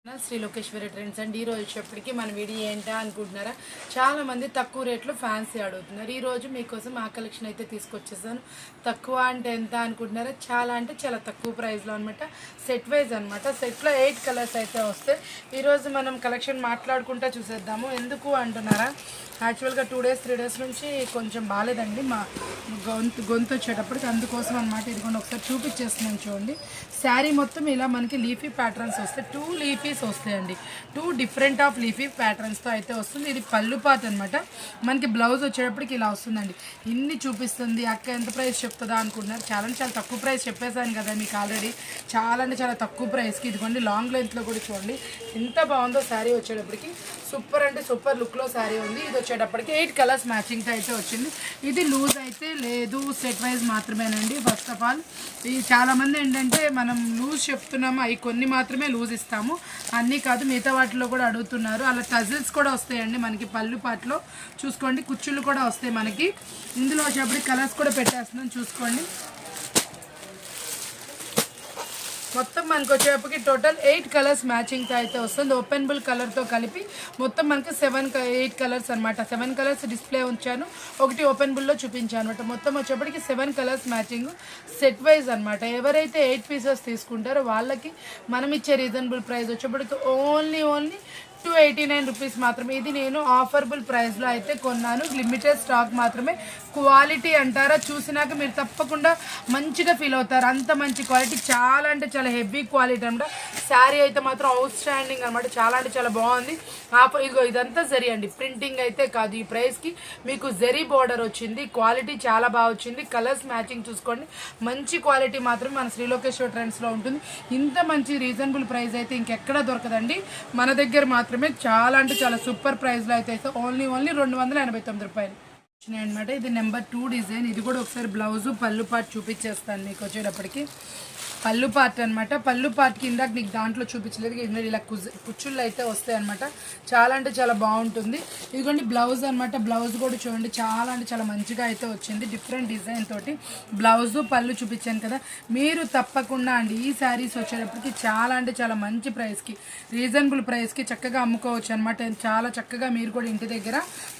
Shri Lokeshwari trends అండి. ఈరోజు వచ్చేప్పటికి మన వీడియో ఏంటా అనుకుంటున్నారా? చాలా మంది తక్కువ రేట్లో ఫ్యాన్సీ అడుగుతున్నారు. ఈరోజు మీకోసం ఆ కలెక్షన్ అయితే తీసుకొచ్చేసాను. తక్కువ అంటే ఎంత అనుకుంటున్నారా? చాలా అంటే చాలా తక్కువ ప్రైస్లో అనమాట. సెట్ వైజ్ అనమాట. సెట్లో 8 కలర్స్ అయితే వస్తాయి. ఈరోజు మనం కలెక్షన్ మాట్లాడుకుంటూ చూసేద్దాము. ఎందుకు అంటున్నారా? యాక్చువల్గా 2 డేస్ 3 డేస్ నుంచి కొంచెం బాగాలేదండి మా గొంతు వచ్చేటప్పటికి, అందుకోసం అనమాట. ఇదిగోండి ఒకసారి చూపించేస్తున్నాను చూడండి. శారీ మొత్తం ఇలా మనకి లీఫీ ప్యాటర్న్స్ వస్తాయి. 2 లీఫీస్ వస్తాయండి. 2 డిఫరెంట్ ఆఫ్ లీఫీ ప్యాటర్న్స్తో అయితే వస్తుంది. ఇది పళ్ళు పార్ట్ అనమాట. మనకి బ్లౌజ్ వచ్చేటప్పటికి ఇలా వస్తుందండి. ఇన్ని చూపిస్తుంది అక్క, ఎంత ప్రైస్ చెప్తుందా అనుకుంటున్నారు. చాలా తక్కువ ప్రైస్ చెప్పేశాను కదా మీకు ఆల్రెడీ. చాలా అంటే చాలా తక్కువ ప్రైస్కి. ఇదిగోండి లాంగ్ లెంత్లో కూడా చూడండి ఎంత బాగుందో శారీ వచ్చేటప్పటికి. సూపర్ అంటే సూపర్ లుక్లో శారీ ఉంది. ఇది వచ్చేటప్పటికి 8 కలర్స్ మ్యాచింగ్తో అయితే వచ్చింది. ఇది లూజ్ అయితే లేదు, సెట్ వైజ్ మాత్రమేనండి. ఫస్ట్ ఆఫ్ ఆల్ ఈ చాలామంది ఏంటంటే మనం లూజ్ చెప్తున్నాము, అవి కొన్ని మాత్రమే లూజ్ ఇస్తాము, అన్నీ కాదు. మిగతా వాటిలో కూడా అడుగుతున్నారు. అలా టజిల్స్ కూడా వస్తాయండి మనకి పళ్ళు పాటలో. చూసుకోండి కుచ్చుళ్ళు కూడా వస్తాయి మనకి. ఇందులో వచ్చేటప్పటికి కలర్స్ కూడా పెట్టేస్తున్నాం చూసుకోండి. మొత్తం మనకు వచ్చేటప్పటికి టోటల్ 8 కలర్స్ మ్యాచింగ్తో అయితే వస్తుంది. ఓపెనబుల్ కలర్తో కలిపి మొత్తం మనకి 8 కలర్స్ అనమాట. 7 కలర్స్ డిస్ప్లే ఉంచాను, ఒకటి ఓపెనబుల్లో చూపించాను అనమాట. మొత్తం వచ్చేప్పటికి 7 కలర్స్ మ్యాచింగ్ సెట్ వైజ్ అనమాట. ఎవరైతే 8 పీసెస్ తీసుకుంటారో వాళ్ళకి మనం ఇచ్చే రీజనబుల్ ప్రైస్ వచ్చేప్పటికి ఓన్లీ 289 రూపీస్ మాత్రమే. ఇది నేను ఆఫర్బుల్ ప్రైస్లో అయితే కొన్నాను. లిమిటెడ్ స్టాక్ మాత్రమే. క్వాలిటీ అంటారా, చూసినాక మీరు తప్పకుండా మంచిగా ఫీల్ అవుతారు. అంత మంచి క్వాలిటీ, చాలా అంటే చాలా హెవీ క్వాలిటీ అనమాట. శారీ అయితే మాత్రం అవుట్ స్టాండింగ్ అనమాట. చాలా అంటే చాలా బాగుంది. ఇగో ఇదంతా జరీ అండి, ప్రింటింగ్ అయితే కాదు. ఈ ప్రైస్కి మీకు జరీ బోర్డర్ వచ్చింది. క్వాలిటీ చాలా బాగా వచ్చింది. కలర్స్ మ్యాచింగ్ చూసుకోండి. మంచి క్వాలిటీ మాత్రమే మన శ్రీ లోకేశ్వర్ ట్రెండ్స్లో ఉంటుంది. ఇంత మంచి రీజనబుల్ ప్రైస్ అయితే ఇంకెక్కడా దొరకదండి, మన దగ్గర మాత్రం. చాలా అంటే చాలా సూపర్ ప్రైస్లో అయితే ఓన్లీ 289 రూపాయలు అనమాట. ఇది నెంబర్ 2 డిజైన్. ఇది కూడా ఒకసారి బ్లౌజు పళ్ళు పార్ట్ చూపించేస్తాను మీకు వచ్చేటప్పటికి. పళ్ళు పార్ట్ అనమాట. పళ్ళు పార్ట్కి ఇందాక నీకు దాంట్లో చూపించలేదు, ఇలా కుచ్చుళ్ళు అయితే వస్తాయి అనమాట. చాలా అంటే చాలా బాగుంటుంది. ఇదిగోండి బ్లౌజ్ అనమాట. బ్లౌజ్ కూడా చూడండి చాలా అంటే చాలా మంచిగా అయితే వచ్చింది. డిఫరెంట్ డిజైన్ తోటి బ్లౌజు పళ్ళు చూపించాను కదా. మీరు తప్పకుండా అండి ఈ శారీస్ వచ్చేటప్పటికి చాలా అంటే చాలా మంచి ప్రైస్కి, రీజనబుల్ ప్రైస్కి చక్కగా అమ్ముకోవచ్చు అనమాట. చాలా చక్కగా మీరు కూడా ఇంటి దగ్గర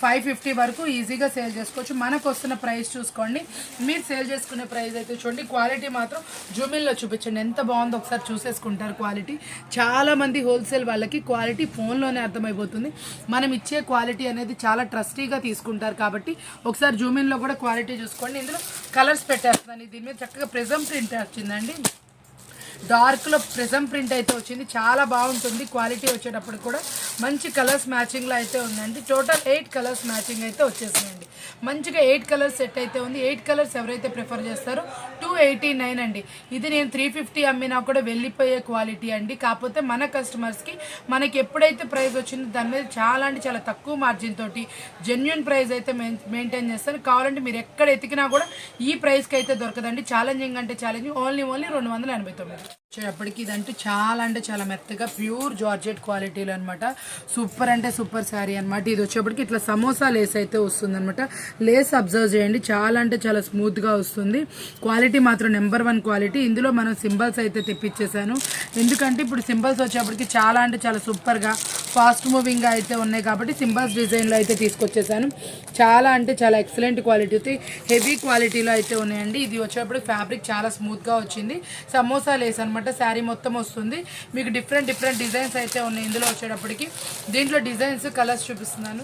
550 వరకు ఈజీగా సేల్ చేసుకోవచ్చు. మనకు వస్తున్న ప్రైస్ చూసుకోండి. మీరు సేల్ చేసుకునే ప్రైస్ అయితే చూడండి. క్వాలిటీ మాత్రం జూమిన్లో చూపించండి ఎంత బాగుందో ఒకసారి చూసేసుకుంటారు. క్వాలిటీ చాలా మంది హోల్సేల్ వాళ్ళకి క్వాలిటీ ఫోన్లోనే అర్థమైపోతుంది. మనం ఇచ్చే క్వాలిటీ అనేది చాలా ట్రస్టీగా తీసుకుంటారు కాబట్టి ఒకసారి జూమిన్లో కూడా క్వాలిటీ చూసుకోండి. ఇందులో కలర్స్ పెట్టేస్తాను. దీని మీద చక్కగా ప్రిజం ప్రింట్ వచ్చిందండి. డార్క్లో ప్రిజం ప్రింట్ అయితే వచ్చింది. చాలా బాగుంటుంది. క్వాలిటీ వచ్చేటప్పుడు కూడా మంచి కలర్స్ మ్యాచింగ్లో అయితే ఉందండి. టోటల్ 8 కలర్స్ మ్యాచింగ్ అయితే వచ్చేసిందండి. మంచిగా 8 కలర్స్ సెట్ అయితే ఉంది. 8 కలర్స్ ఎవరైతే ప్రిఫర్ చేస్తారో 289 అండి. ఇది నేను 350 అమ్మినా కూడా వెళ్ళిపోయే క్వాలిటీ అండి. కాకపోతే మన కస్టమర్స్కి మనకి ఎప్పుడైతే ప్రైస్ వచ్చిందో దాని మీద చాలా అంటే చాలా తక్కువ మార్జిన్ తోటి జెన్యున్ ప్రైస్ అయితే మెయింటైన్ చేస్తాను. కావాలంటే మీరు ఎక్కడ ఎతికినా కూడా ఈ ప్రైస్కి అయితే దొరకదండి. ఛాలెంజింగ్ అంటే ఛాలెంజింగ్. ఓన్లీ 289 వచ్చేటప్పటికి. ఇదంటే చాలా మెత్తగా ప్యూర్ జార్జెట్ క్వాలిటీలో అనమాట. సూపర్ అంటే సూపర్ శారీ అనమాట. ఇది వచ్చేప్పటికి ఇట్లా సమోసా లేస్ అయితే వస్తుంది అనమాట. లేస్ అబ్జర్వ్ చేయండి, చాలా అంటే చాలా స్మూత్గా వస్తుంది. క్వాలిటీ మాత్రం నెంబర్ 1 క్వాలిటీ. ఇందులో మనం సింబల్స్ అయితే తెప్పించేసాను. ఎందుకంటే ఇప్పుడు సింబల్స్ వచ్చేప్పటికి చాలా అంటే చాలా సూపర్గా ఫాస్ట్ మూవింగ్గా అయితే ఉన్నాయి కాబట్టి సింబల్స్ డిజైన్లో అయితే తీసుకొచ్చేసాను. చాలా అంటే చాలా ఎక్సలెంట్ క్వాలిటీ, హెవీ క్వాలిటీలో అయితే ఉన్నాయండి. ఇది వచ్చేటప్పుడు ఫ్యాబ్రిక్ చాలా స్మూత్గా వచ్చింది. సమోసా లేస్ అనమాట. శారీ మొత్తం వస్తుంది. మీకు డిఫరెంట్ డిజైన్స్ అయితే ఉన్నాయి ఇందులో వచ్చేటప్పటికి. దీంట్లో డిజైన్స్ కలర్స్ చూపిస్తున్నాను.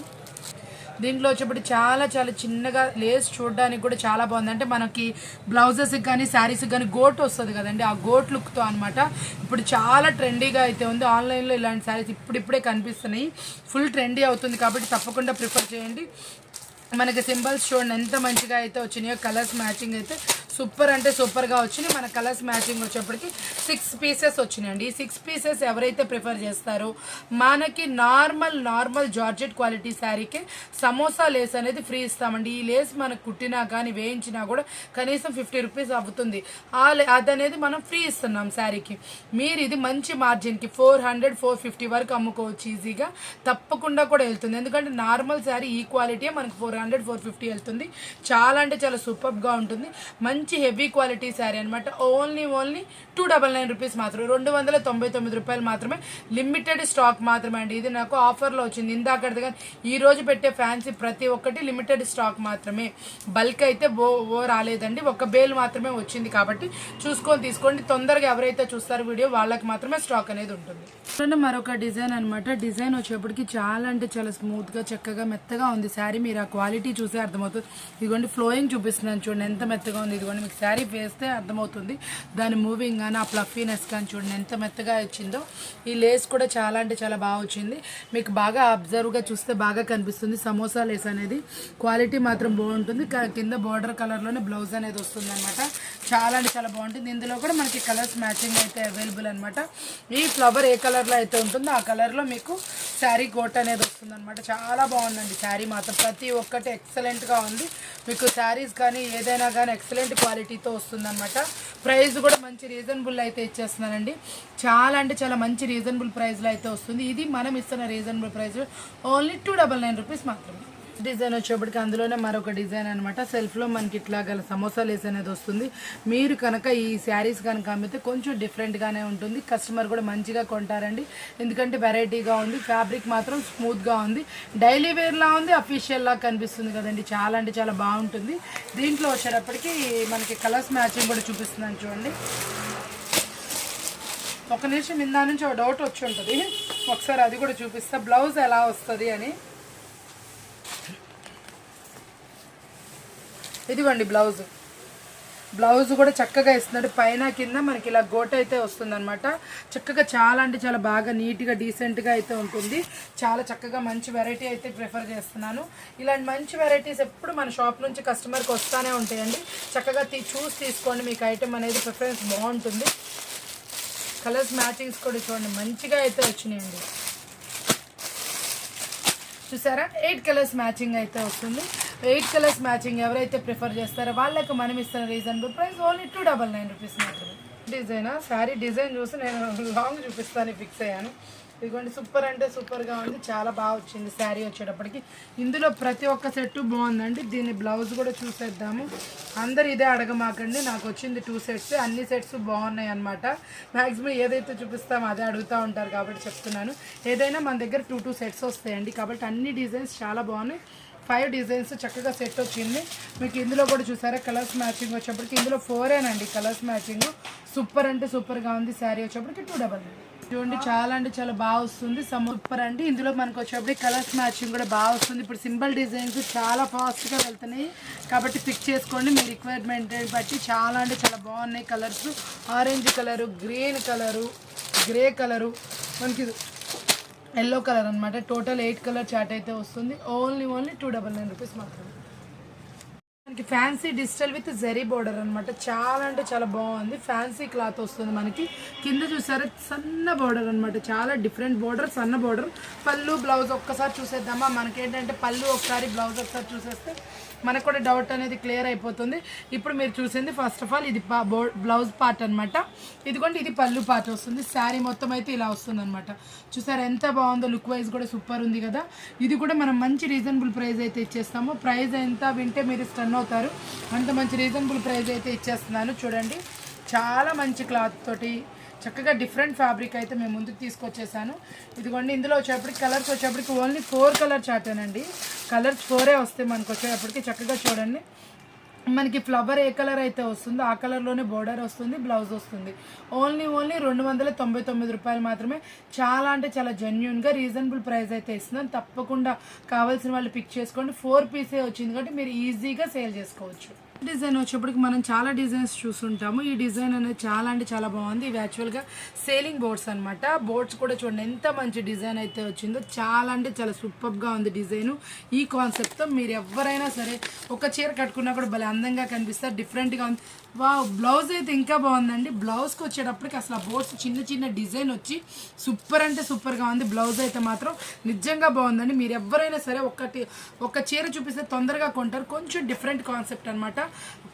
దీంట్లో వచ్చేప్పుడు చాలా చిన్నగా లేస్ చూడడానికి కూడా చాలా బాగుంది. అంటే మనకి బ్లౌజెస్కి కానీ శారీస్కి కానీ గోట్ వస్తుంది కదండి, ఆ గోట్ లుక్తో అనమాట. ఇప్పుడు చాలా ట్రెండీగా అయితే ఉంది. ఆన్లైన్లో ఇలాంటి శారీస్ ఇప్పుడిప్పుడే కనిపిస్తున్నాయి. ఫుల్ ట్రెండీ అవుతుంది కాబట్టి తప్పకుండా ప్రిఫర్ చేయండి. మనకి సింబల్స్ చూడండి ఎంత మంచిగా అయితే వచ్చినాయో. కలర్స్ మ్యాచింగ్ అయితే సూపర్ అంటే సూపర్గా వచ్చినాయి. మన కలర్స్ మ్యాచింగ్ వచ్చేప్పటికి 6 పీసెస్ వచ్చినాయండి. ఈ 6 పీసెస్ ఎవరైతే ప్రిఫర్ చేస్తారో మనకి నార్మల్ జార్జెట్ క్వాలిటీ శారీకే సమోసా లేస్ అనేది ఫ్రీ ఇస్తామండి. ఈ లేస్ మనకు కుట్టినా కానీ వేయించినా కూడా కనీసం 50 రూపీస్ అవుతుంది. అదనేది మనం ఫ్రీ ఇస్తున్నాం శారీకి. మీరు ఇది మంచి మార్జిన్కి 400-450 వరకు అమ్ముకోవచ్చు ఈజీగా. తప్పకుండా కూడా వెళ్తుంది. ఎందుకంటే నార్మల్ శారీ ఈ క్వాలిటీ మనకు 400-450 వెళ్తుంది. చాలా అంటే చాలా సూపర్గా ఉంటుంది. మంచి మంచి హెవీ క్వాలిటీ శారీ అనమాట. ఓన్లీ 299 రూపీస్ మాత్రం, 299 రూపాయలు మాత్రమే. లిమిటెడ్ స్టాక్ మాత్రమే అండి. ఇది నాకు ఆఫర్లో వచ్చింది ఇందాకది, కానీ ఈ రోజు పెట్టే ఫ్యాన్సీ ప్రతి ఒక్కటి లిమిటెడ్ స్టాక్ మాత్రమే. బల్క్ అయితే ఓ రాలేదండి, ఒక బేల్ మాత్రమే వచ్చింది. కాబట్టి చూసుకొని తీసుకోండి. తొందరగా ఎవరైతే చూస్తారో వీడియో వాళ్ళకి మాత్రమే స్టాక్ అనేది ఉంటుంది. మరొక డిజైన్ అనమాట. డిజైన్ వచ్చేప్పటికి చాలా అంటే చాలా స్మూత్గా చక్కగా మెత్తగా ఉంది శారీ. మీరు ఆ క్వాలిటీ చూసే అర్థమవుతుంది. ఇదిగోండి ఫ్లోయింగ్ చూపిస్తున్నాను చూడండి ఎంత మెత్తగా ఉంది. ఇదిగోండి మీకు శారీ వేస్తే అర్థమవుతుంది దాని మూవింగ్ కానీ ఆ ఫ్లఫీనెస్ కానీ చూడండి ఎంత మెత్తగా వచ్చిందో. ఈ లేస్ కూడా చాలా అంటే చాలా బాగా వచ్చింది. మీకు బాగా అబ్జర్వ్గా చూస్తే బాగా కనిపిస్తుంది సమోసా లేస్ అనేది. క్వాలిటీ మాత్రం బాగుంటుంది. కింద బార్డర్ కలర్లోనే బ్లౌజ్ అనేది వస్తుంది అనమాట. చాలా అంటే చాలా బాగుంటుంది. ఇందులో కూడా మనకి కలర్స్ మ్యాచింగ్ అయితే అవైలబుల్ అనమాట. ఈ ఫ్లవర్ ఏ కలర్లో అయితే ఉంటుందో ఆ కలర్లో మీకు శారీ కోట్ అనేది వస్తుంది అనమాట. చాలా బాగుందండి శారీ మాత్రం. ప్రతి ఒక్కటి ఎక్సలెంట్గా ఉంది. మీకు శారీస్ కానీ ఏదైనా కానీ ఎక్సలెంట్ క్వాలిటీతో వస్తుంది అనమాట. ప్రైస్ కూడా మంచి రీజనబుల్ అయితే ఇచ్చేస్తున్నానండి. చాలా అంటే చాలా మంచి రీజనబుల్ ప్రైస్లో అయితే వస్తుంది. ఇది మనం ఇస్తున్న రీజనబుల్ ప్రైస్ ఓన్లీ 299 రూపీస్ మాత్రమే. డిజైన్ వచ్చేప్పటికి అందులోనే మరొక డిజైన్ అనమాట. సెల్ఫ్లో మనకి ఇట్లా గల సమోసా లేస్ అనేది వస్తుంది. మీరు కనుక ఈ శారీస్ కనుక అమ్మితే కొంచెం డిఫరెంట్గానే ఉంటుంది. కస్టమర్ కూడా మంచిగా కొంటారండి. ఎందుకంటే వెరైటీగా ఉంది. ఫ్యాబ్రిక్ మాత్రం స్మూత్గా ఉంది. డైలీ వేర్లా ఉంది, అఫీషియల్లా కనిపిస్తుంది కదండి. చాలా అంటే చాలా బాగుంటుంది. దీంట్లో వచ్చేటప్పటికి మనకి కలర్స్ మ్యాచింగ్ కూడా చూపిస్తున్నాను చూడండి. ఒక నిమిషం ఇందా నుంచి ఒక డౌట్ వచ్చి ఉంటుంది, ఒకసారి అది కూడా చూపిస్తా బ్లౌజ్ ఎలా వస్తుంది అని. ఇదిగోండి బ్లౌజ్ కూడా చక్కగా ఇస్తున్నాడు. పైన కింద మనకి ఇలా గోట అయితే వస్తుందన్నమాట. చక్కగా చాలా అంటే చాలా బాగా నీట్గా డీసెంట్గా అయితే ఉంటుంది. చాలా చక్కగా మంచి వెరైటీ అయితే ప్రిఫర్ చేస్తున్నాను. ఇలాంటి మంచి వెరైటీస్ ఎప్పుడు మన షాప్ నుంచి కస్టమర్కి వస్తూనే ఉంటాయండి. చక్కగా చూసి తీసుకోండి. మీకు ఐటెం అనేది ప్రిఫరెన్స్ బాగుంటుంది. కలర్స్ మ్యాచింగ్స్ కూడా చూడండి మంచిగా అయితే వచ్చినాయండి. చూసారా 8 కలర్స్ మ్యాచింగ్ అయితే వస్తుంది. 8 కలర్స్ మ్యాచింగ్ ఎవరైతే ప్రిఫర్ చేస్తారో వాళ్ళకి మనం ఇస్తున్న రీజనబుల్ ప్రైస్ ఓన్లీ 299 రూపీస్ మాత్రమే. డిజైన్ శారీ డిజైన్ చూసి నేను లాంగ్ చూపిస్తాను ఫిక్స్ అయ్యాను. ఇదిగోండి సూపర్ అంటే సూపర్గా ఉంది. చాలా బాగా వచ్చింది శారీ వచ్చేటప్పటికి. ఇందులో ప్రతి ఒక్క సెట్ బాగుందండి. దీని బ్లౌజ్ కూడా చూసేద్దాము. అందరు ఇదే అడగమాకండి. నాకు వచ్చింది 2 సెట్స్. అన్ని సెట్స్ బాగున్నాయి అనమాట. మ్యాక్సిమం ఏదైతే చూపిస్తామో అదే అడుగుతూ ఉంటారు కాబట్టి చెప్తున్నాను. ఏదైనా మన దగ్గర 2 సెట్స్ వస్తాయండి. కాబట్టి అన్ని డిజైన్స్ చాలా బాగున్నాయి. 5 డిజైన్స్ చక్కగా సెట్ వచ్చింది. మీకు ఇందులో కూడా చూసారా కలర్స్ మ్యాచింగ్ వచ్చేప్పటికి ఇందులో 4 కలర్స్ మ్యాచింగ్. సూపర్ అంటే సూపర్గా ఉంది. శారీ వచ్చేప్పటికి 299. చూడండి చాలా అంటే చాలా బాగా వస్తుంది. సూపర్ అండి. ఇందులో మనకు వచ్చేప్పటికి కలర్స్ మ్యాచింగ్ కూడా బాగా వస్తుంది. ఇప్పుడు సింపుల్ డిజైన్స్ చాలా ఫాస్ట్గా వెళ్తున్నాయి కాబట్టి పిక్ చేసుకోండి మీ రిక్వైర్మెంట్ బట్టి. చాలా అంటే చాలా బాగున్నాయి colours. Orange colour, green colour, grey colour, మనకి ఎల్లో కలర్ అనమాట. టోటల్ 8 కలర్ చార్ట్ అయితే వస్తుంది. ఓన్లీ 299 రూపీస్ మాత్రమే. మనకి fancy digital with zari border అనమాట. చాలా అంటే చాలా బాగుంది. ఫ్యాన్సీ క్లాత్ వస్తుంది మనకి. కింద చూసారా సన్న బోర్డర్ అనమాట. చాలా డిఫరెంట్ బోర్డర్, సన్న బోర్డర్. పళ్ళు బ్లౌజ్ ఒక్కసారి చూసేద్దామా. మనకేంటంటే పళ్ళు ఒకసారి బ్లౌజ్ ఒకసారి చూసేస్తే మనకు కూడా డౌట్ అనేది క్లియర్ అయిపోతుంది. ఇప్పుడు మీరు చూసింది ఫస్ట్ ఆఫ్ ఆల్ ఇది బ్లౌజ్ పార్ట్ అనమాట. ఇదిగోండి ఇది పళ్ళు పార్ట్ వస్తుంది. శారీ మొత్తం అయితే ఇలా వస్తుంది అనమాట. చూసారు ఎంత బాగుందో. లుక్ వైజ్ కూడా సూపర్ ఉంది కదా. ఇది కూడా మనం మంచి రీజనబుల్ ప్రైస్ అయితే ఇచ్చేస్తాము. ప్రైస్ ఎంత వింటే మీరు స్టన్ అవుతారు. అంత మంచి రీజనబుల్ ప్రైస్ అయితే ఇచ్చేస్తున్నాను. చూడండి చాలా మంచి క్లాత్ తోటి చక్కగా డిఫరెంట్ ఫ్యాబ్రిక్ అయితే మేము ముందుకు తీసుకొచ్చేసాను. ఇదిగోండి ఇందులో వచ్చేప్పటికి కలర్స్ వచ్చేప్పటికి ఓన్లీ 4 కలర్ చార్టేనండి. కలర్స్ 4 వస్తాయి మనకు వచ్చేటప్పటికి. చక్కగా చూడండి మనకి ఫ్లవర్ ఏ కలర్ అయితే వస్తుందో ఆ కలర్లోనే బోర్డర్ వస్తుంది, బ్లౌజ్ వస్తుంది. ఓన్లీ 299 రూపాయలు మాత్రమే. చాలా అంటే చాలా జెన్యున్గా రీజనబుల్ ప్రైస్ అయితే ఇస్తున్నాను. తప్పకుండా కావాల్సిన వాళ్ళు పిక్ చేసుకోండి. 4 పీసే వచ్చింది కాబట్టి మీరు ఈజీగా సేల్ చేసుకోవచ్చు. డిజైన్ వచ్చేప్పటికి మనం చాలా డిజైన్స్ చూస్తుంటాము. ఈ డిజైన్ అనేది చాలా అంటే చాలా బాగుంది. ఇవి యాక్చువల్గా సేలింగ్ బోర్డ్స్ అనమాట. బోర్డ్స్ కూడా చూడండి ఎంత మంచి డిజైన్ అయితే వచ్చిందో. చాలా అంటే చాలా సూపర్గా ఉంది డిజైను. ఈ కాన్సెప్ట్తో మీరు ఎవరైనా సరే ఒక చీర కట్టుకున్నా కూడా భలే అందంగా కనిపిస్తారు. డిఫరెంట్గా ఉంది. బ్లౌజ్ అయితే ఇంకా బాగుందండి. బ్లౌజ్కి వచ్చేటప్పటికి అసలు ఆ బోర్డ్స్ చిన్న చిన్న డిజైన్ వచ్చి సూపర్ అంటే సూపర్గా ఉంది. బ్లౌజ్ అయితే మాత్రం నిజంగా బాగుందండి. మీరు ఎవరైనా సరే ఒక చీర చూపిస్తే తొందరగా కొంటారు. కొంచెం డిఫరెంట్ కాన్సెప్ట్ అనమాట.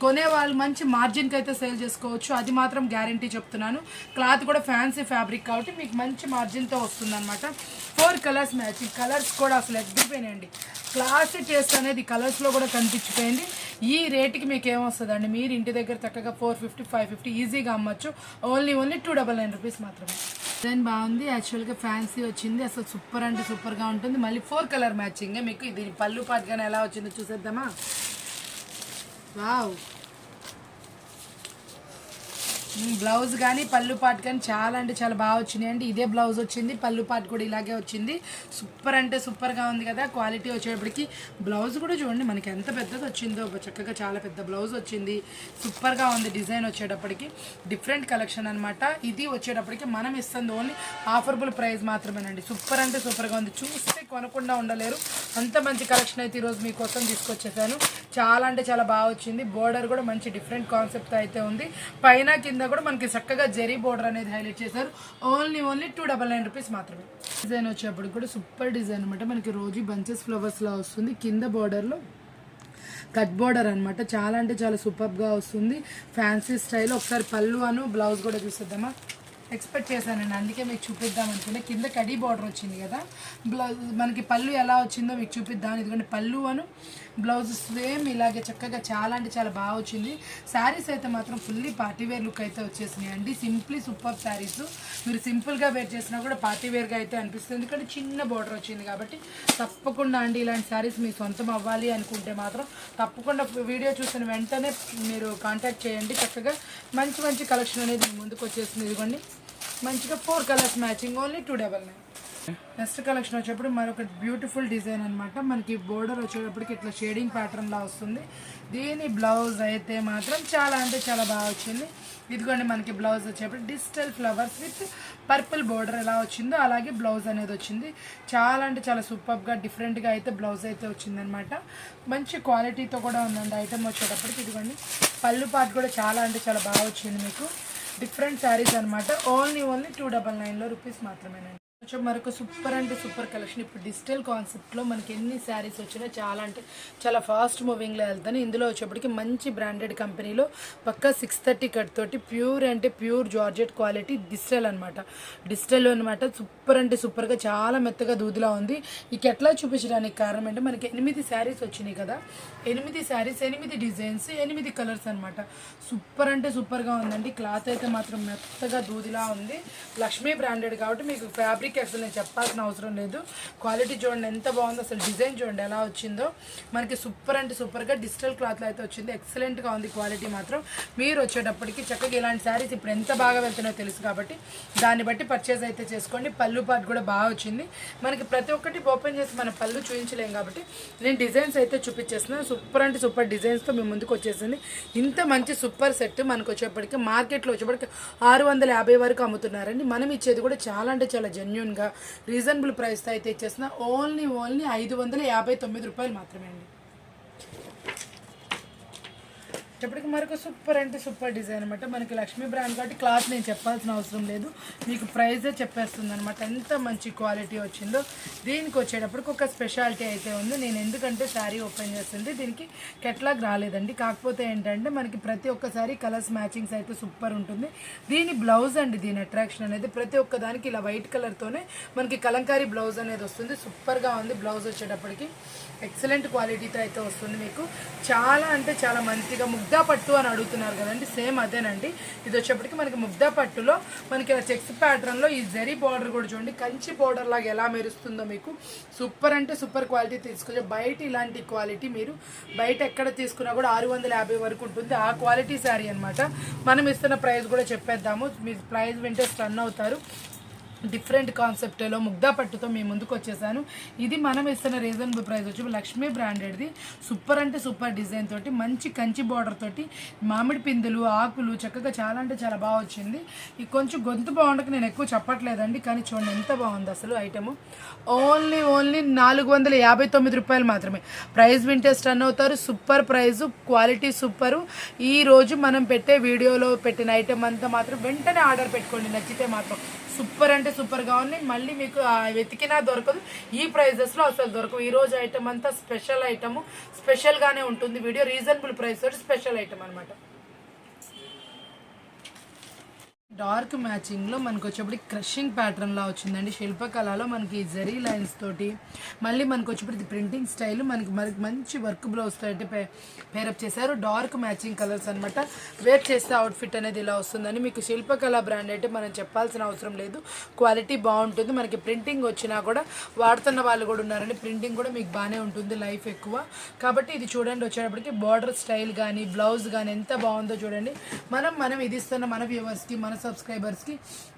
కొనే వాళ్ళు మంచి మార్జిన్కి అయితే సేల్ చేసుకోవచ్చు, అది మాత్రం గ్యారంటీ చెప్తున్నాను. క్లాత్ కూడా ఫ్యాన్సీ ఫ్యాబ్రిక్ కాబట్టి మీకు మంచి మార్జిన్తో వస్తుంది అనమాట. 4 కలర్స్ మ్యాచింగ్, కలర్స్ కూడా అసలు ఎగ్గిపోయినాయండి. క్లాసీ టేస్ట్ అనేది కలర్స్లో కూడా కనిపించిపోయింది. ఈ రేటుకి మీకు ఏమొస్తుందండి, మీరు ఇంటి దగ్గర చక్కగా 450 550 ఈజీగా అమ్మచ్చు. ఓన్లీ 299 రూపీస్ మాత్రమే. డిజైన్ బాగుంది, యాక్చువల్గా ఫ్యాన్సీ వచ్చింది, అసలు సూపర్ అంటే సూపర్గా ఉంటుంది. మళ్ళీ 4 కలర్ మ్యాచింగ్ మీకు. ఇది పళ్ళు పాటుగానే ఎలా వచ్చిందో చూసేద్దామా. వావ్, బ్లౌజ్ కానీ పళ్ళు పాటు కానీ చాలా అంటే చాలా బాగా వచ్చినాయి అండి. ఇదే బ్లౌజ్ వచ్చింది, పళ్ళు పాటు కూడా ఇలాగే వచ్చింది. సూపర్ అంటే సూపర్గా ఉంది కదా. క్వాలిటీ వచ్చేటప్పటికి బ్లౌజ్ కూడా చూడండి మనకి ఎంత పెద్దది వచ్చిందో, చక్కగా చాలా పెద్ద బ్లౌజ్ వచ్చింది. సూపర్గా ఉంది డిజైన్ వచ్చేటప్పటికి. డిఫరెంట్ కలెక్షన్ అనమాట. ఇది వచ్చేటప్పటికి మనం ఇస్తుంది ఓన్లీ ఆఫర్బుల్ ప్రైస్ మాత్రమేనండి. సూపర్ అంటే సూపర్గా ఉంది, చూస్తే కొనకుండా ఉండలేరు. అంత మంచి కలెక్షన్ అయితే ఈరోజు మీకోసం తీసుకొచ్చేసాను. చాలా అంటే చాలా బాగా వచ్చింది. బోర్డర్ కూడా మంచి డిఫరెంట్ కాన్సెప్ట్ అయితే ఉంది. పైన కింద కూడా మనకి చక్కగా జరీ బోర్డర్ అనేది హైలైట్ చేశారు. ఓన్లీ 299 రూపీస్ మాత్రమే. డిజైన్ వచ్చేప్పుడు కూడా సూపర్ డిజైన్ అనమాట. మనకి రోజు బంచెస్ ఫ్లవర్స్ లా వస్తుంది. కింద బోర్డర్లో కట్ బోర్డర్ అనమాట. చాలా అంటే చాలా సూపర్గా వస్తుంది, ఫ్యాన్సీ స్టైల్. ఒకసారి పళ్ళు బ్లౌజ్ కూడా చూసేద్దామా. ఎక్స్పెక్ట్ చేశానండి, అందుకే మీకు చూపిద్దాం అనుకున్నా. కింద కడీ బార్డర్ వచ్చింది కదా, బ్లౌజ్ మనకి పళ్ళు ఎలా వచ్చిందో మీకు చూపిద్దాం. ఎందుకంటే పళ్ళు బ్లౌజ్ సేమ్ ఇలాగే చక్కగా చాలా అంటే చాలా బాగా వచ్చింది. శారీస్ అయితే మాత్రం ఫుల్లీ పార్టీవేర్ లుక్ అయితే వచ్చేసినాయి అండి. Simply super saris. మీరు సింపుల్గా వేర్ చేసినా కూడా పార్టీవేర్గా అయితే అనిపిస్తుంది. ఎందుకంటే చిన్న బార్డర్ వచ్చింది కాబట్టి. తప్పకుండా అండి ఇలాంటి శారీస్ మీ సొంతం అవ్వాలి అనుకుంటే మాత్రం తప్పకుండా వీడియో చూసిన వెంటనే మీరు కాంటాక్ట్ చేయండి. చక్కగా మంచి మంచి కలెక్షన్ అనేది ముందుకు వచ్చేసింది. ఇదిగోండి మంచిగా 4 colours matching, only 299. Next collection వచ్చేప్పుడు మరొక బ్యూటిఫుల్ డిజైన్ అనమాట. మనకి బోర్డర్ వచ్చేటప్పటికి ఇట్లా షేడింగ్ ప్యాటర్న్ లా వస్తుంది. దీని బ్లౌజ్ అయితే మాత్రం చాలా అంటే చాలా బాగా వచ్చింది. ఇదిగోండి మనకి బ్లౌజ్ వచ్చేటప్పుడు digital flowers with purple border ఎలా వచ్చిందో అలాగే బ్లౌజ్ అనేది వచ్చింది. చాలా అంటే చాలా సూపర్గా డిఫరెంట్గా అయితే బ్లౌజ్ అయితే వచ్చిందనమాట. మంచి క్వాలిటీతో కూడా ఉందండి ఐటమ్ వచ్చేటప్పటికి. ఇదిగోండి పళ్ళు పాటు కూడా చాలా అంటే చాలా బాగా వచ్చింది మీకు. డిఫరెంట్ శారీస్ అనమాట. ఓన్లీ 299 రూపీస్ మాత్రమేనండి. కొంచెం మరొక సూపర్ అంటే సూపర్ కలెక్షన్. ఇప్పుడు డిజిటల్ కాన్సెప్ట్లో మనకి ఎన్ని శారీస్ వచ్చినా చాలా అంటే చాలా ఫాస్ట్ మూవింగ్లో వెళ్తాను. ఇందులో వచ్చేప్పటికి మంచి బ్రాండెడ్ కంపెనీలో పక్కా 630 కట్ తోటి ప్యూర్ అంటే ప్యూర్ జార్జెట్ క్వాలిటీ డిజిటల్ అనమాట. డిజిటల్ అనమాట. సూపర్ అంటే సూపర్గా చాలా మెత్తగా దూదిలా ఉంది. ఇక ఎట్లా చూపించడానికి కారణం అంటే మనకి 8 శారీస్ వచ్చినాయి కదా, 8 శారీస్ 8 డిజైన్స్ 8 కలర్స్ అనమాట. సూపర్ అంటే సూపర్గా ఉందండి. క్లాత్ అయితే మాత్రం మెత్తగా దూదిలా ఉంది. లక్ష్మీ బ్రాండెడ్ కాబట్టి మీకు ఫ్యాబ్రిక్ అసలు నేను చెప్పాల్సిన అవసరం లేదు. క్వాలిటీ చూడండి ఎంత బాగుందో, అసలు డిజైన్ చూడండి ఎలా వచ్చిందో. మనకి సూపర్ అంటే సూపర్గా డిజిటల్ క్లాత్లో అయితే వచ్చింది. ఎక్సలెంట్గా ఉంది క్వాలిటీ మాత్రం. మీరు వచ్చేటప్పటికి చక్కగా ఇలాంటి శారీస్ ఇప్పుడు ఎంత బాగా వెళ్తున్నాయో తెలుసు కాబట్టి దాన్ని బట్టి పర్చేస్ అయితే చేసుకోండి. పళ్ళు పాటు కూడా బాగా వచ్చింది. మనకి ప్రతి ఒక్కటి ఓపెన్ చేసి మన పళ్ళు చూపించలేం కాబట్టి నేను డిజైన్స్ అయితే చూపించేస్తున్నాను. సూపర్ అంటే సూపర్ డిజైన్స్తో మేము ముందుకు వచ్చేసింది. ఇంత మంచి సూపర్ సెట్ మనకు వచ్చేప్పటికి మార్కెట్లో వచ్చేప్పటికి 650 వరకు అమ్ముతున్నారండి. మనం ఇచ్చేది కూడా చాలా అంటే చాలా జెన్యూన్గా రీజనబుల్ ప్రైస్తో అయితే ఇచ్చేసిన ఓన్లీ 559 రూపాయలు మాత్రమే అండి. ఇప్పటికి మరొక సూపర్ అంటే సూపర్ డిజైన్ అనమాట. మనకి లక్ష్మీ బ్రాండ్ కాబట్టి క్లాత్ నేను చెప్పాల్సిన అవసరం లేదు, మీకు ప్రైజే చెప్పేస్తుంది అనమాట. ఎంత మంచి క్వాలిటీ వచ్చిందో. దీనికి వచ్చేటప్పటికి ఒక స్పెషాలిటీ అయితే ఉంది. నేను ఎందుకంటే శారీ ఓపెన్ చేస్తుంది, దీనికి కెట్లాగ్ రాలేదండి. కాకపోతే ఏంటంటే మనకి ప్రతి ఒక్కసారి కలర్స్ మ్యాచింగ్స్ అయితే సూపర్ ఉంటుంది. దీని బ్లౌజ్ అండి, దీని అట్రాక్షన్ అనేది ప్రతి ఒక్క దానికి ఇలా వైట్ కలర్తోనే మనకి కలంకారీ బ్లౌజ్ అనేది వస్తుంది. సూపర్గా ఉంది బ్లౌజ్ వచ్చేటప్పటికి. ఎక్సలెంట్ క్వాలిటీతో అయితే వస్తుంది మీకు. చాలా అంటే చాలా మంచిగా ముగ్దా పట్టు అని అడుగుతున్నారు కదండి, సేమ్ అదేనండి. ఇది వచ్చేప్పటికి మనకి ముగ్దా పట్టులో మనకి ఇలా చెక్స్ ప్యాటర్న్లో ఈ జరీ బార్డర్ కూడా చూడండి, కంచి బార్డర్ లాగా ఎలా మెరుస్తుందో మీకు. సూపర్ అంటే సూపర్ క్వాలిటీ తీసుకొచ్చే. బయట ఇలాంటి క్వాలిటీ మీరు బయట ఎక్కడ తీసుకున్నా కూడా 650 వరకు ఉంటుంది. ఆ క్వాలిటీ శారీ అనమాట. మనం ఇస్తున్న ప్రైస్ కూడా చెప్పేద్దాము, మీ ప్రైస్ వింటే స్టన్ అవుతారు. డిఫరెంట్ కాన్సెప్ట్లో ముగ్దా పట్టుతో మేము ముందుకు వచ్చేసాను. ఇది మనం ఇస్తున్న రీజనబుల్ ప్రైస్ వచ్చి లక్ష్మీ బ్రాండెడ్ది. సూపర్ అంటే సూపర్ డిజైన్ తోటి మంచి కంచి బార్డర్ తోటి మామిడి పిందులు ఆకులు చక్కగా చాలా అంటే చాలా బాగా వచ్చింది. ఈ కొంచెం గొంతు బాగుండక నేను ఎక్కువ చెప్పట్లేదండి, కానీ చూడండి ఎంత బాగుంది అసలు ఐటము. ఓన్లీ 459 రూపాయలు మాత్రమే. ప్రైస్ వింటే స్టన్ అవుతారు. Super prize, quality super. ఈరోజు మనం పెట్టే వీడియోలో పెట్టిన ఐటమ్ అంతా మాత్రం వెంటనే ఆర్డర్ పెట్టుకోండి, నచ్చితే మాత్రం. సూపర్ అంటే సూపర్గా ఉన్నాయి. మళ్ళీ మీకు వెతికినా దొరకదు, ఈ ప్రైజెస్లో అసలు దొరకవు. ఈరోజు ఐటమ్ అంతా స్పెషల్ ఐటమ్, స్పెషల్గానే ఉంటుంది వీడియో. రీజనబుల్ ప్రైస్ తోటి స్పెషల్ ఐటమ్ అనమాట. డార్క్ మ్యాచింగ్లో మనకు వచ్చేప్పటికి క్రషింగ్ ప్యాటర్న్లా వచ్చిందండి. శిల్పకళలో మనకి జరీ లైన్స్ తోటి, మళ్ళీ మనకు వచ్చేప్పటికి ప్రింటింగ్ స్టైల్ మనకి మంచి వర్క్ బ్లౌజ్ తోటి పేరప్ చేశారు. డార్క్ మ్యాచింగ్ కలర్స్ అనమాట. వేర్ చేస్తే అవుట్ఫిట్ అనేది ఇలా వస్తుందని మీకు శిల్పకళ బ్రాండ్ అయితే మనం చెప్పాల్సిన అవసరం లేదు. క్వాలిటీ బాగుంటుంది. మనకి ప్రింటింగ్ వచ్చినా కూడా వాడుతున్న వాళ్ళు కూడా ఉన్నారండి. ప్రింటింగ్ కూడా మీకు బాగానే ఉంటుంది, లైఫ్ ఎక్కువ కాబట్టి. ఇది చూడండి వచ్చేటప్పటికి బార్డర్ స్టైల్ కానీ బ్లౌజ్ కానీ ఎంత బాగుందో చూడండి. మనం ఇది ఇస్తున్న మన వ్యూవర్స్కి, మన సబ్స్క్రైబర్స్కి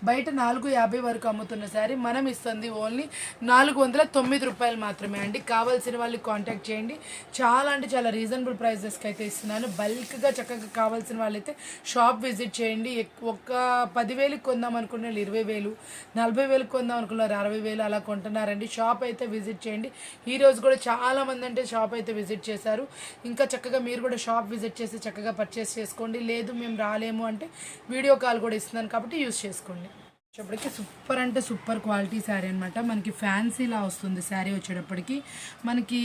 బయట 450 వరకు అమ్ముతున్న శారీ మనం ఇస్తుంది ఓన్లీ 409 రూపాయలు మాత్రమే అండి. కావాల్సిన వాళ్ళు కాంటాక్ట్ చేయండి. చాలా అంటే చాలా రీజనబుల్ ప్రైజెస్కి అయితే ఇస్తున్నాను. బల్క్గా చక్కగా కావాల్సిన వాళ్ళైతే షాప్ విజిట్ చేయండి. ఒక 10,000కి కొందాం అనుకున్న 20,000, 40,000కి కొందాం అనుకున్నారు 60,000 అలా కొంటున్నారండి. షాప్ అయితే విజిట్ చేయండి. ఈరోజు కూడా చాలామంది అంటే షాప్ అయితే విజిట్ చేశారు. ఇంకా చక్కగా మీరు కూడా షాప్ విజిట్ చేసి చక్కగా పర్చేస్ చేసుకోండి. లేదు మేము రాలేము అంటే వీడియో కాల్ కూడా ఇస్తున్నాను కాబట్టి యూజ్ చేసుకోండి. వచ్చేప్పటికి సూపర్ అంటే సూపర్ క్వాలిటీ శారీ అనమాట. మనకి ఫ్యాన్సీలా వస్తుంది శారీ వచ్చేటప్పటికి. మనకి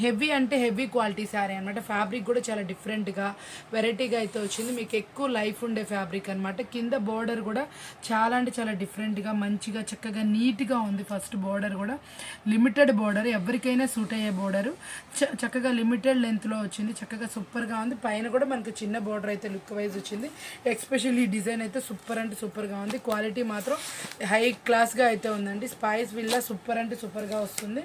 హెవీ అంటే హెవీ క్వాలిటీ శారీ అనమాట. ఫ్యాబ్రిక్ కూడా చాలా డిఫరెంట్గా వెరైటీగా అయితే వచ్చింది. మీకు ఎక్కువ లైఫ్ ఉండే ఫ్యాబ్రిక్ అనమాట. కింద బోర్డర్ కూడా చాలా అంటే చాలా డిఫరెంట్గా మంచిగా చక్కగా నీట్గా ఉంది. ఫస్ట్ బోర్డర్ కూడా లిమిటెడ్ బోర్డర్, ఎవరికైనా సూట్ అయ్యే బోర్డరు. చక్కగా లిమిటెడ్ లెంత్లో వచ్చింది. చక్కగా సూపర్గా ఉంది. పైన కూడా మనకి చిన్న బోర్డర్ అయితే లుక్ వైజ్ వచ్చింది. ఎస్పెషల్లీ ఈ డిజైన్ అయితే సూపర్ అంటే సూపర్గా ఉంది. క్వాలిటీ మాత్రం హై క్లాస్గా అయితే ఉందండి. స్పైస్ విల్లా సూపర్ అంటే సూపర్గా వస్తుంది.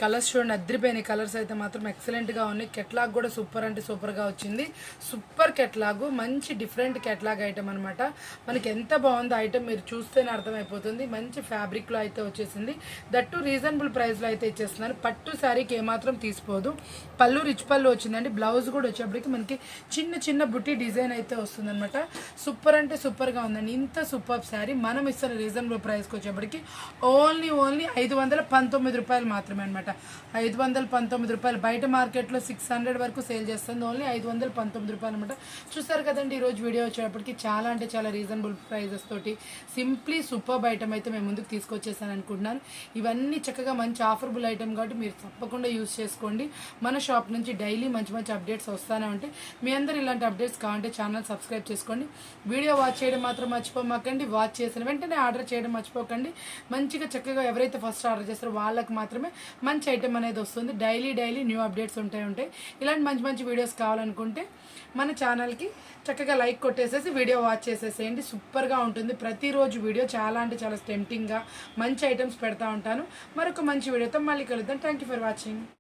కలర్స్ చూడండి, అద్రిపోయినాయి. కలర్స్ అయితే మాత్రం ఎక్సలెంట్గా ఉన్నాయి. కెట్లాగ్ కూడా సూపర్ అంటే సూపర్గా వచ్చింది. సూపర్ కెట్లాగు, మంచి డిఫరెంట్ కెట్లాగ్ ఐటమ్ అనమాట. మనకి ఎంత బాగుందో ఐటమ్ మీరు చూస్తేనే అర్థమైపోతుంది. మంచి ఫ్యాబ్రిక్లో అయితే వచ్చేసింది. దట్టు రీజనబుల్ ప్రైస్లో అయితే ఇచ్చేస్తున్నారు. పట్టు శారీకి ఏమాత్రం తీసిపోదు. పళ్ళు రిచ్ పళ్ళు వచ్చిందండి. బ్లౌజ్ కూడా వచ్చేప్పటికి మనకి చిన్న చిన్న బుట్టి డిజైన్ అయితే వస్తుందన్నమాట. సూపర్ అంటే సూపర్గా ఉందండి. ఇంత సూపర్ శారీ మనం ఇస్తున్న రీజనబుల్ ప్రైస్కి వచ్చేప్పటికి ఓన్లీ 519 రూపాయలు మాత్రమే అనమాట. 519 రూపాయలు. బయట మార్కెట్లో 600 వరకు సేల్ చేస్తుంది. ఓన్లీ 519 రూపాయలు అనమాట. చూస్తారు కదండి ఈరోజు వీడియో వచ్చేటప్పటికి చాలా అంటే చాలా రీజనబుల్ ప్రైజెస్ తోటి సింప్లీ సూపర్ ఐటమ్ అయితే మేము ముందుకు తీసుకొచ్చేసాను అనుకుంటున్నాను. ఇవన్నీ చక్కగా మంచి ఆఫర్బుల్ ఐటమ్ కాబట్టి మీరు తప్పకుండా యూజ్ చేసుకోండి. మన షాప్ నుంచి డైలీ మంచి మంచి అప్డేట్స్ వస్తూనే ఉంటాయి. మీ అందరూ ఇలాంటి అప్డేట్స్ కావాలంటే ఛానల్ సబ్స్క్రైబ్ చేసుకోండి. వీడియో వాచ్ చేయడం మాత్రం మర్చిపోమాకండి. వాచ్ చేసిన వెంటనే ఆర్డర్ చేయడం మర్చిపోకండి. మంచిగా చక్కగా ఎవరైతే ఫస్ట్ ఆర్డర్ చేస్తారో వాళ్ళకి మాత్రమే మంచి ఐటమ్ అనేది వస్తుంది. డైలీ న్యూ అప్డేట్స్ ఉంటాయి. ఇలాంటి మంచి మంచి వీడియోస్ కావాలనుకుంటే మన ఛానల్కి చక్కగా లైక్ కొట్టేసేసి వీడియో వాచ్ చేసేసేయండి. సూపర్గా ఉంటుంది. ప్రతిరోజు వీడియో చాలా అంటే చాలా టెంప్టింగ్గా మంచి ఐటమ్స్ పెడతా ఉంటాను. మరొక మంచి వీడియోతో మళ్ళీ కలుద్దాం. Thank you for watching.